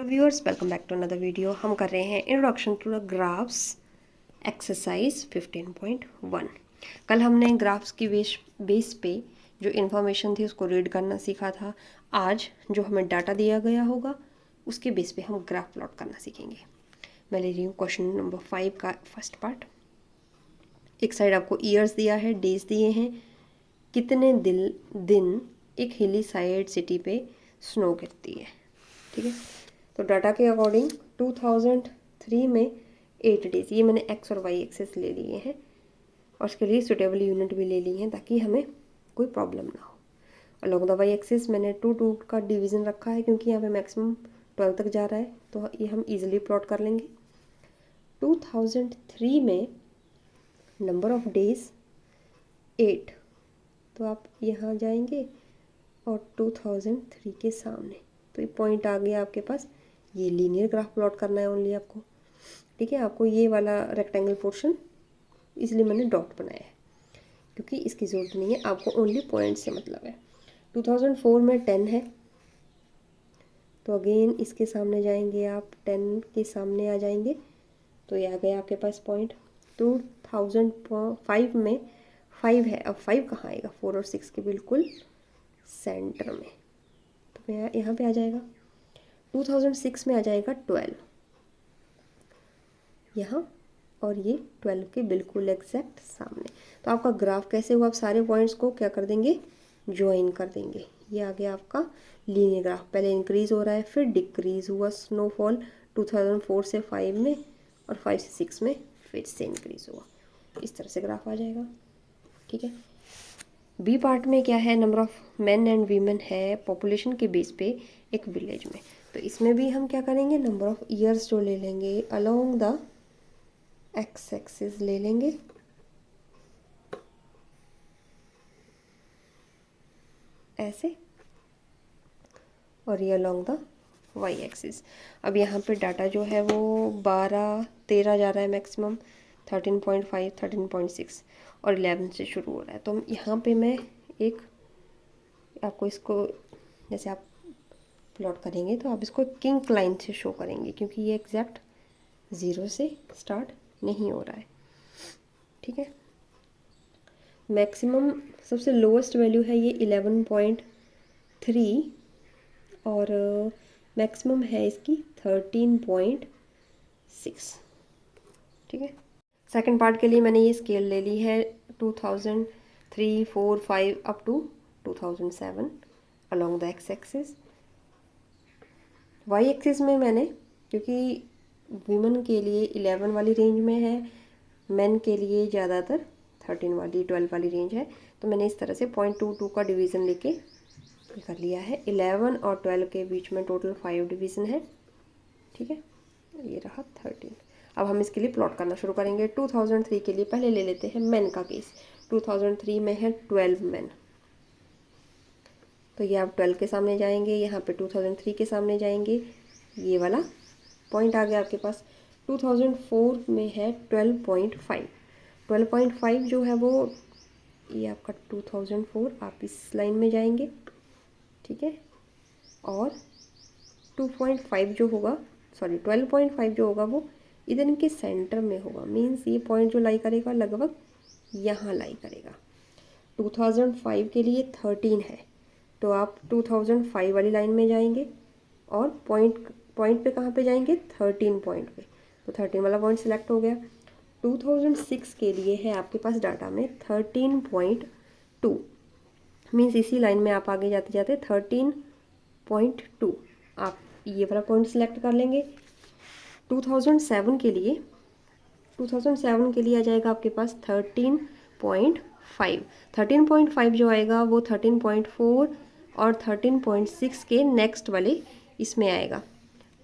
Hello viewers, welcome back to another video. हम कर रहे हैं introduction to the graphs exercise 15.1। कल हमने ग्राफ्स की बेस पे जो इन्फॉर्मेशन थी उसको रीड करना सीखा था। आज जो हमें डाटा दिया गया होगा उसके बेस पे हम ग्राफ प्लॉट करना सीखेंगे। मैं ले रही हूँ क्वेश्चन नंबर 5 का फर्स्ट पार्ट। एक साइड आपको ईयर्स दिया है, डेज दिए हैं, कितने दिन एक हिली साइड सिटी पे स्नो गिरती है। ठीक है, तो डाटा के अकॉर्डिंग 2003 में 8 डेज, ये मैंने एक्स और वाई एक्सेस ले लिए हैं और उसके लिए सुटेबल यूनिट भी ले ली हैं ताकि हमें कोई प्रॉब्लम ना हो। अलॉन्ग द वाई एक्सेस मैंने 2 का डिवीज़न रखा है क्योंकि यहाँ पे मैक्सिमम 12 तक जा रहा है, तो ये हम इजीली प्लॉट कर लेंगे। 2003 में नंबर ऑफ डेज 8, तो आप यहाँ जाएंगे और 2003 के सामने तो ये पॉइंट आ गया आपके पास। ये लीनियर ग्राफ प्लॉट करना है ओनली आपको। ठीक है, आपको ये वाला रेक्टेंगल पोर्शन इसलिए मैंने डॉट बनाया है क्योंकि इसकी ज़रूरत नहीं है, आपको ओनली पॉइंट से मतलब है। 2004 में 10 है, तो अगेन इसके सामने जाएंगे आप, 10 के सामने आ जाएंगे तो ये आ गया आपके पास पॉइंट। 2005 में 5 है, अब 5 कहाँ आएगा? 4 और 6 के बिल्कुल सेंटर में, तो यहाँ पे आ जाएगा। 2006 में आ जाएगा 12 यहाँ, और ये 12 के बिल्कुल एग्जैक्ट सामने। तो आपका ग्राफ कैसे हुआ? आप सारे पॉइंट्स को क्या कर देंगे? ज्वाइन कर देंगे। ये आ गया आपका लीनियर ग्राफ। पहले इंक्रीज हो रहा है, फिर डिक्रीज हुआ स्नोफॉल 2004 से 5 में, और 5 से 6 में फिर से इंक्रीज हुआ। इस तरह से ग्राफ आ जाएगा। ठीक है, बी पार्ट में क्या है? Number of main and women है पॉपुलेशन के बेस पे एक विलेज में। तो इसमें भी हम क्या करेंगे? नंबर ऑफ ईयर्स जो ले लेंगे अलोंग द एक्स एक्सिस ले लेंगे, ऐसे, और ये अलोंग द वाई एक्सिस। अब यहाँ पे डाटा जो है वो 12-13 जा रहा है मैक्सिमम, 13.5, 13.6 और 11 से शुरू हो रहा है। तो यहाँ पे मैं एक आपको इसको, जैसे आप प्लॉट करेंगे तो आप इसको किंक लाइन से शो करेंगे क्योंकि ये एग्जैक्ट 0 से स्टार्ट नहीं हो रहा है। ठीक है, मैक्सिमम सबसे लोएस्ट वैल्यू है ये 11.3 और मैक्सिमम है इसकी 13.6। ठीक है, सेकंड पार्ट के लिए मैंने ये स्केल ले ली है 2003, 4, 5 up to 2007 along the x axis. Y axis में मैंने, क्योंकि वीमेन के लिए 11 वाली रेंज में है, मेन के लिए ज़्यादातर 13 वाली 12 वाली रेंज है, तो मैंने इस तरह से 0.22 का डिवीज़न लेके कर लिया है। 11 और 12 के बीच में टोटल 5 डिवीज़न है। ठीक है, ये रहा 13। अब हम इसके लिए प्लॉट करना शुरू करेंगे। 2003 के लिए पहले ले लेते हैं मेन का केस। 2003 में है 12 मेन, तो ये आप 12 के सामने जाएंगे, यहाँ पे 2003 के सामने जाएंगे, ये वाला पॉइंट आ गया आपके पास। 2004 में है 12.5। 12.5 जो है वो ये आपका 2004, आप इस लाइन में जाएंगे। ठीक है, और 2.5 जो होगा, सॉरी 12.5 जो होगा वो इधर इनके सेंटर में होगा। मीन्स ये पॉइंट जो लाई करेगा लगभग यहाँ लाई करेगा। 2005 के लिए 13 है, तो आप 2005 वाली लाइन में जाएंगे और पॉइंट पे कहाँ पे जाएंगे? 13 पॉइंट पे, तो 13 वाला पॉइंट सिलेक्ट हो गया। 2006 के लिए है आपके पास डाटा में 13.2, मीन्स इसी लाइन में आप आगे जाते जाते 13.2 आप ये वाला पॉइंट सिलेक्ट कर लेंगे। 2007 के लिए आ जाएगा आपके पास 13.5। 13.5 जो आएगा वो 13.4 और 13.6 के नेक्स्ट वाले इसमें आएगा,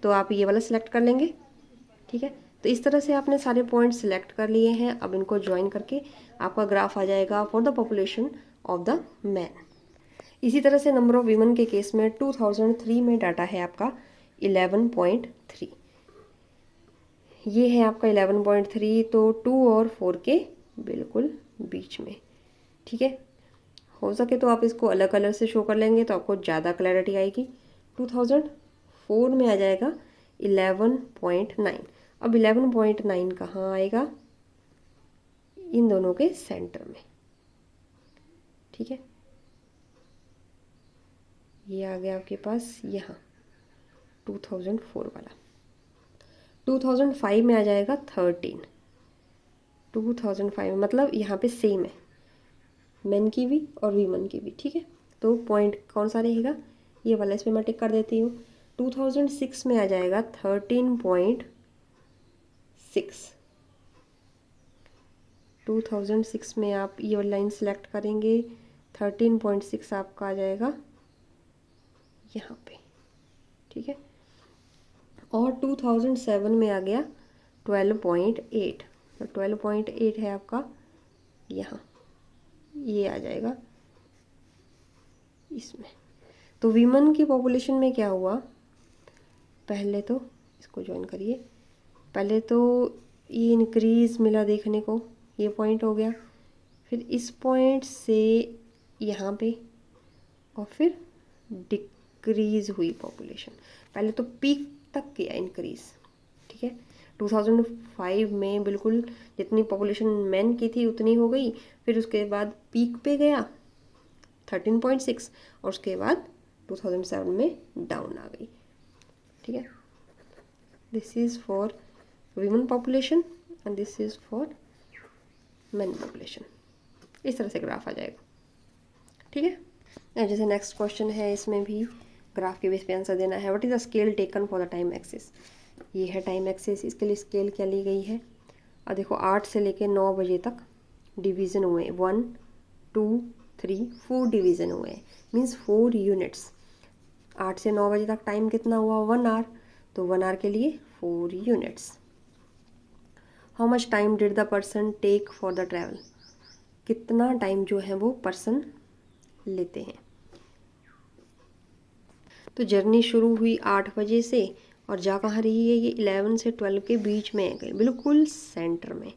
तो आप ये वाला सिलेक्ट कर लेंगे। ठीक है, तो इस तरह से आपने सारे पॉइंट सिलेक्ट कर लिए हैं। अब इनको ज्वाइन करके आपका ग्राफ आ जाएगा for the population of the man. इसी तरह से नंबर ऑफ वीमेन के केस में 2003 में डाटा है आपका 11.3, ये है आपका 11.3, तो 2 और 4 के बिल्कुल बीच में। ठीक है, हो सके तो आप इसको अलग कलर से शो कर लेंगे तो आपको ज़्यादा क्लैरिटी आएगी। 2004 में आ जाएगा 11.9। अब 11.9 कहाँ आएगा? इन दोनों के सेंटर में, ठीक है। ये आ गया आपके पास यहाँ 2004 वाला। 2005 में आ जाएगा 13। 2005 मतलब यहाँ पे सेम है, मेन की भी और वीमन की भी, ठीक है। तो पॉइंट कौन सा रहेगा? ये वाला, इस पर मैं टिक कर देती हूँ। 2006 में आ जाएगा 13.6। 2006 में आप ये वाली लाइन सेलेक्ट करेंगे, 13.6 आपका आ जाएगा यहाँ पे, ठीक है। और 2007 में आ गया 12.8। तो 12.8 है आपका यहाँ, ये आ जाएगा इसमें। तो वीमन की पॉपुलेशन में क्या हुआ? पहले तो इसको ज्वाइन करिए। पहले तो ये इंक्रीज मिला देखने को, ये पॉइंट हो गया, फिर इस पॉइंट से यहाँ पे, और फिर डिक्रीज हुई पॉपुलेशन। पहले तो पीक तक किया इंक्रीज, ठीक है। 2005 में बिल्कुल जितनी पॉपुलेशन मैन की थी उतनी हो गई, फिर उसके बाद पीक पे गया 13.6, और उसके बाद 2007 में डाउन आ गई, ठीक है। This is for women population and this is for main population. इस तरह से ग्राफ आ जाएगा, ठीक है। जैसे नेक्स्ट क्वेश्चन है, इसमें भी ग्राफ के बेस पे आंसर देना है। What is the scale taken for the time axis? ये है टाइम एक्सिस, इसके लिए स्केल क्या ली गई है? और देखो 8 से लेके 9 बजे तक डिवीज़न हुए, 1 2 3 4 डिवीज़न हुए, मीन्स 4 यूनिट्स। 8 से 9 बजे तक टाइम कितना हुआ? 1 आवर। तो 1 आवर के लिए 4 units. How much time did the person take for the travel? कितना टाइम जो है वो पर्सन लेते हैं? तो जर्नी शुरू हुई 8 बजे से और जा कहाँ रही है? ये 11 से 12 के बीच में है, बिल्कुल सेंटर में।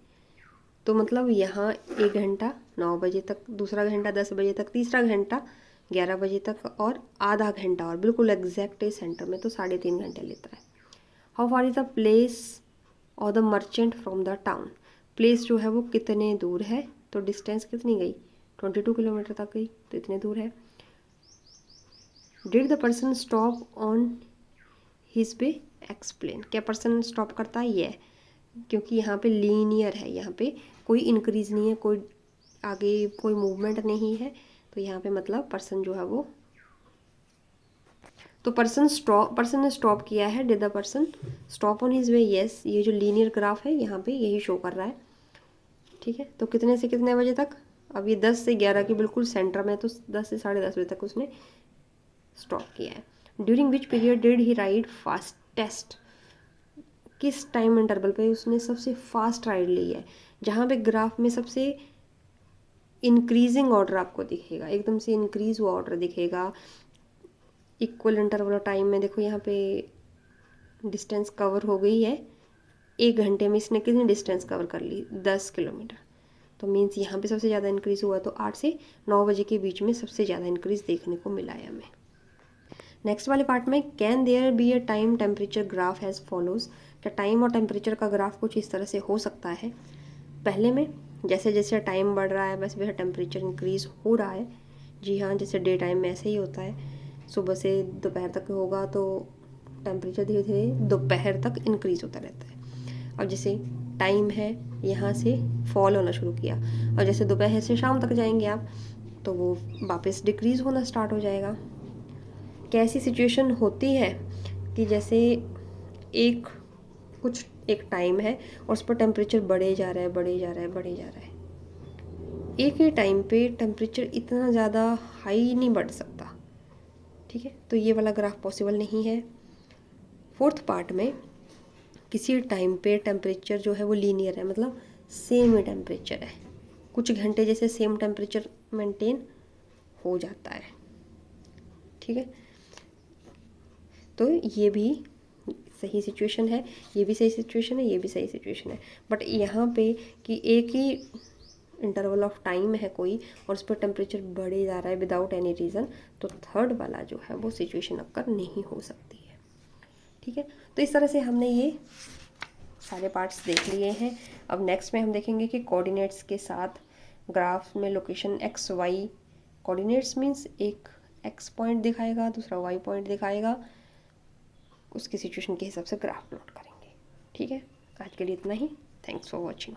तो मतलब यहाँ 1 घंटा 9 बजे तक, दूसरा घंटा 10 बजे तक, तीसरा घंटा 11 बजे तक, और आधा घंटा और बिल्कुल एग्जैक्ट सेंटर में, तो 3.5 घंटे लेता है। How far is the place और the merchant from the town? Place जो है वो कितने दूर है? तो डिस्टेंस कितनी गई? 22 किलोमीटर तक गई, तो इतने दूर है। Did the person stop on his pay? Explain. क्या पर्सन स्टॉप करता है? ये, क्योंकि यहाँ पे लीनियर है, यहाँ पे कोई इंक्रीज नहीं है, कोई आगे कोई मूवमेंट नहीं है, तो यहाँ पे मतलब पर्सन जो है वो, तो पर्सन ने स्टॉप किया है। Did the person stop on his way? Yes. ये जो लीनियर ग्राफ है यहाँ पे यही शो कर रहा है, ठीक है। तो कितने से कितने बजे तक? अब ये 10 से 11 के बिल्कुल सेंटर में, तो 10 से 10:30 बजे तक उसने स्टॉप किया है। During which period did he ride fastest? किस टाइम इंटरवल पे उसने सबसे फास्ट राइड ली है? जहाँ पे ग्राफ में सबसे इंक्रीजिंग ऑर्डर आपको दिखेगा, एकदम से इंक्रीज हुआ ऑर्डर दिखेगा इक्वल इंटरवल टाइम में। देखो यहाँ पे डिस्टेंस कवर हो गई है, 1 घंटे में इसने कितनी डिस्टेंस कवर कर ली? 10 किलोमीटर। तो मीन्स यहाँ पे सबसे ज़्यादा इंक्रीज़ हुआ, तो 8 से 9 बजे के बीच में सबसे ज़्यादा इंक्रीज़ देखने को मिला है हमें। नेक्स्ट वाले पार्ट में, can there be a time temperature graph as follows? क्या टाइम और टेम्परेचर का ग्राफ कुछ इस तरह से हो सकता है? पहले में जैसे जैसे टाइम बढ़ रहा है वैसे वैसे टेम्परेचर इंक्रीज़ हो रहा है। जी हाँ, जैसे डे टाइम में ऐसे ही होता है, सुबह से दोपहर तक होगा तो टेम्परेचर धीरे धीरे दोपहर तक इंक्रीज़ होता रहता है। अब जैसे टाइम है यहाँ से फॉल होना शुरू किया, और जैसे दोपहर से शाम तक जाएंगे आप तो वो वापस डिक्रीज़ होना स्टार्ट हो जाएगा। कैसी सिचुएशन होती है कि जैसे एक टाइम है और उस पर टेम्परेचर बढ़े जा रहा है, बढ़े जा रहा है, बढ़े जा रहा है। एक ही टाइम पे टेम्परेचर इतना ज़्यादा हाई नहीं बढ़ सकता, ठीक है। तो ये वाला ग्राफ पॉसिबल नहीं है। 4th पार्ट में किसी टाइम पे टेम्परेचर जो है वो लीनियर है, मतलब सेम ही टेम्परेचर है, कुछ घंटे जैसे सेम टेम्परेचर मेंटेन हो जाता है, ठीक है। तो ये भी सही सिचुएशन है, ये भी सही सिचुएशन है, ये भी सही सिचुएशन है। बट यहाँ पे कि एक ही इंटरवल ऑफ टाइम है कोई और उस पर टेम्परेचर बढ़े जा रहा है विदाउट एनी रीज़न, तो 3rd वाला जो है वो सिचुएशन अक्कर नहीं हो सकती है। ठीक है, तो इस तरह से हमने ये सारे पार्ट्स देख लिए हैं। अब नेक्स्ट में हम देखेंगे कि कोऑर्डिनेट्स के साथ ग्राफ में location x y, coordinates means एक एक्स पॉइंट दिखाएगा, दूसरा वाई पॉइंट दिखाएगा, उसकी सिचुएशन के हिसाब से ग्राफ प्लॉट करेंगे। ठीक है, आज के लिए इतना ही। Thanks for watching.